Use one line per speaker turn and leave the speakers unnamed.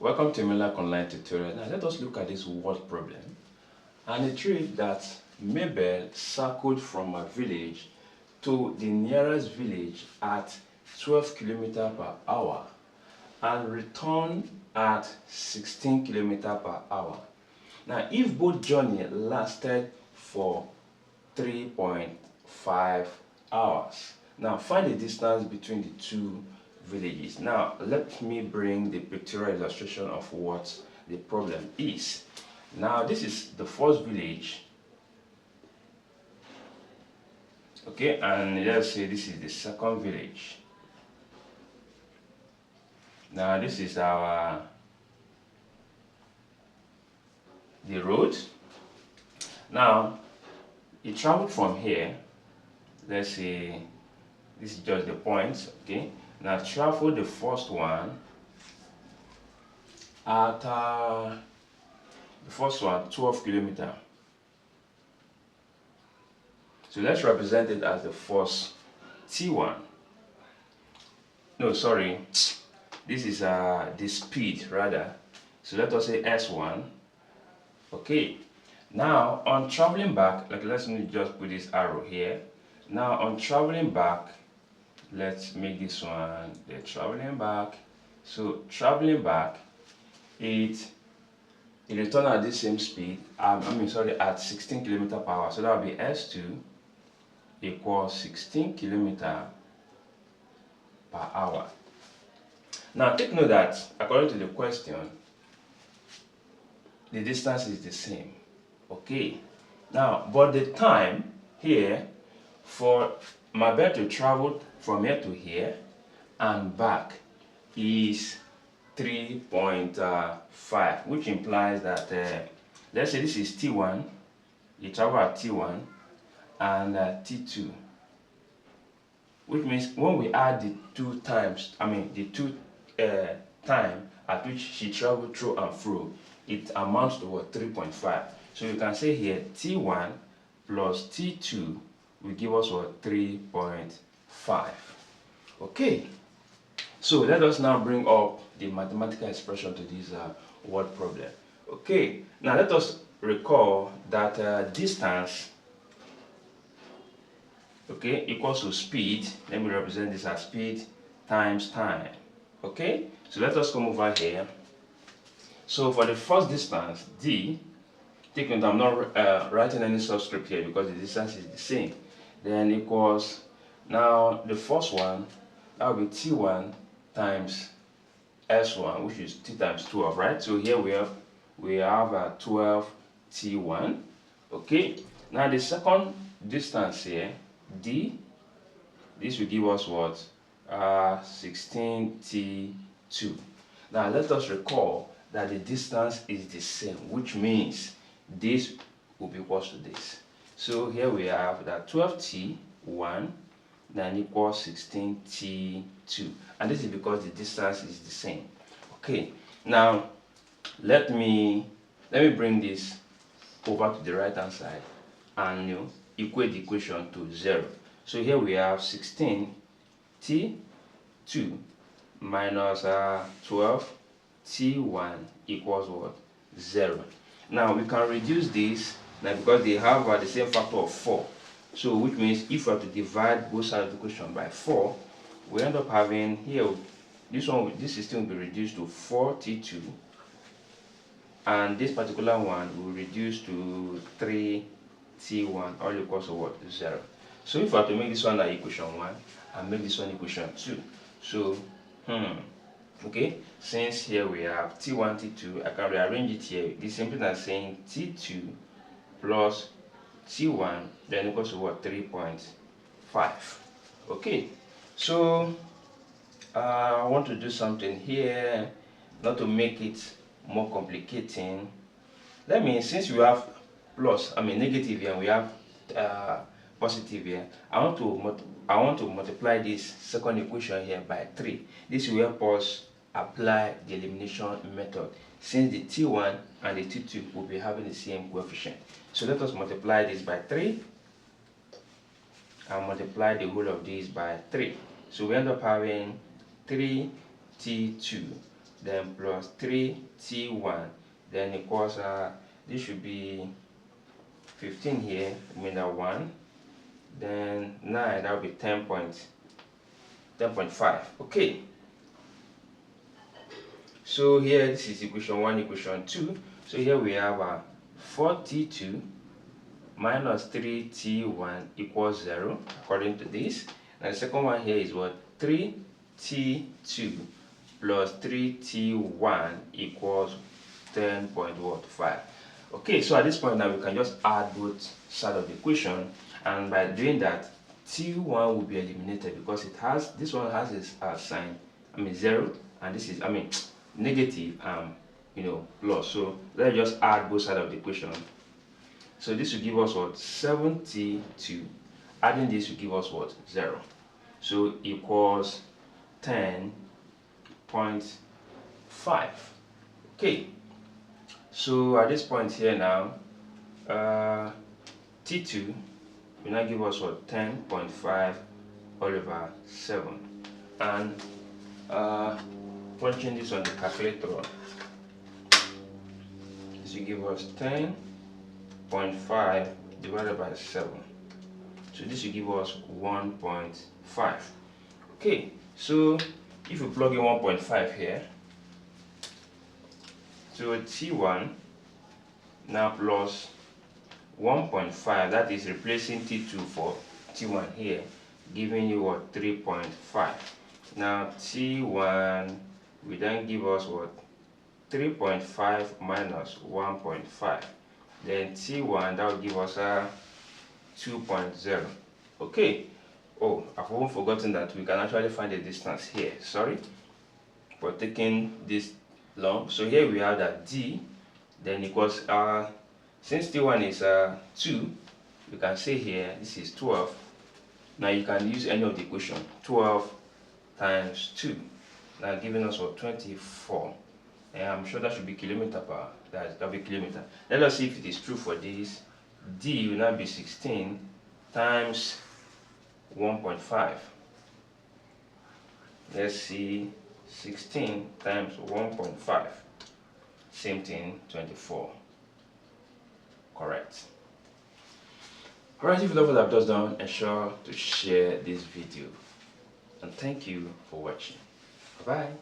Welcome to Milak Online Tutorial. Now let us look at this word problem. And it reads that Mabel circled from a village to the nearest village at 12 km per hour and returned at 16 km per hour. Now if both journey lasted for 3.5 hours, now find the distance between the two villages. Now let me bring the pictorial illustration of what the problem is. Now this is the first village, okay, and let's say this is the second village. Now this is the road. Now it traveled from here. Let's say this is just the points, okay. Now travel the first one at 12 km. So let's represent it as the first T1. No, sorry, this is the speed rather. So let us say S1. Okay. Now on traveling back, like let's just put this arrow here. Now on traveling back, let's make this one the traveling back. So traveling back, it return at the same speed. At 16 km per hour. So that will be S2 equals 16 km per hour. Now take note that according to the question, the distance is the same. Okay. Now, but the time here for Mabel to travel from here to here and back is 3.5, which implies that let's say this is T1, you travel at T1 and T2, which means when we add the two times, time at which she traveled through and through, it amounts to what, 3.5. So you can say here T1 plus T2 will give us what, 3.5. Okay, so let us now bring up the mathematical expression to this word problem. Okay, now let us recall that distance, okay, equals to speed. Let me represent this as speed times time. Okay, so let us come over here. So for the first distance, D, take note I'm not writing any subscript here because the distance is the same. Then equals, now the first one, that will be T1 times S1, which is T times 12, right? So here we have 12 T1. Okay, now the second distance here, D, this will give us what, 16 T2. Now let us recall that the distance is the same, which means this will be equal to this. So here we have that 12T1 then equals 16T2, and this is because the distance is the same. Okay, now let me bring this over to the right hand side and equate the equation to 0. So here we have 16T2 minus 12T1 equals what? 0. Now we can reduce this now because they have the same factor of 4. So which means if we have to divide both sides of the equation by 4, we end up having here, this system will be reduced to 4T2, and this particular one will reduce to 3T1, all equals to what? 0. So if I have to make this one equation 1 and make this one equation 2, so okay, since here we have T1, T2, I can rearrange it here. This is simply as saying T2 plus T1 then equals to what? 3.5. Okay, so I want to do something here, not to make it more complicating. Since we have negative here and we have positive here, I want to multiply this second equation here by 3. This will help us apply the elimination method, since the T1 and the T2 will be having the same coefficient. So let us multiply this by 3 and multiply the whole of this by 3. So we end up having 3T2 then plus 3t1, then equals this should be 15 here, remainder 1, then 9, that will be 10.5. Okay, so here this is equation 1, equation 2. So here we have 4t2 minus 3t1 equals 0 according to this. And the second one here is what? 3t2 plus 3t1 equals 10.5. Okay, so at this point now we can just add both sides of the equation, and by doing that, t1 will be eliminated because it has, this one has its sign, 0, and this is, negative, plus. So let's just add both sides of the equation. So this will give us what? 7t2. Adding this will give us what? 0. So equals 10.5. Okay. So at this point here now, t2 will now give us what? 10.5 all over 7. And punching this on the calculator, this will give us 10.5 divided by 7. So this will give us 1.5. Okay, so if you plug in 1.5 here, so t1 now plus 1.5, that is replacing t2 for t1 here, giving you what? 3.5. Now t1 will then give us what? 3.5 minus 1.5. Then t1, that will give us 2.0. Okay. Oh, I've even forgotten that we can actually find the distance here. Sorry for taking this long. So here we have that d then equals since t1 is 2, you can say here this is 12. Now you can use any of the equation. 12 times 2, now giving us what? 24. And I'm sure that should be kilometer per, that'll be kilometer. Let us see if it is true for this. D will now be 16 times 1.5. Let's see, 16 times 1.5. Same thing, 24. Correct. Alright, if you love what I've just done, ensure to share this video. And thank you for watching. Bye-bye.